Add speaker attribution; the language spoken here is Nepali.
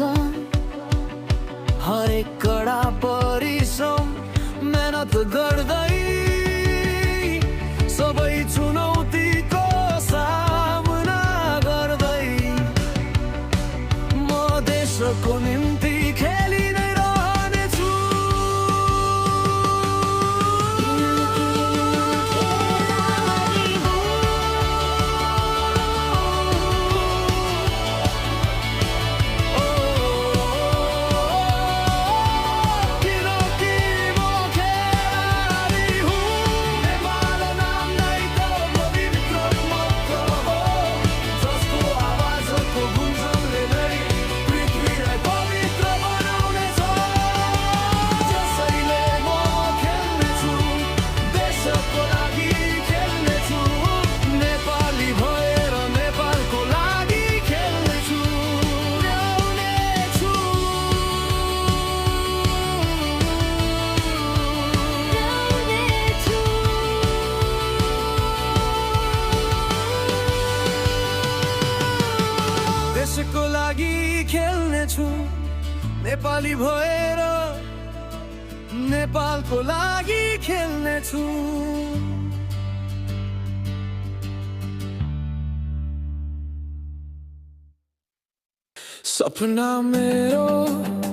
Speaker 1: त
Speaker 2: हरेक कडा परिश्रम मेहनत गर्दै सबै चुनौतीको सामना गर्दै म देशको निम्ति खेलि नै रहनेछु। किनकि म खेलाडी हुँ, नेपाल नाम नै त पवित्र मन्त्र हो, जसको आवाजको गुन्जनले नै पृथ्वीलाई पवित्र बनाउनेछ। त्यसैले म खेल्नेछु, देशको लागि खेल्नेछु, नेपाली भएर नेपालको लागि खेल्नेछु, ल्याउनेछु। देशको लागि खेल्नेछु, नेपाली भएर नेपालको लागि खेल्नेछु। सपना मेरो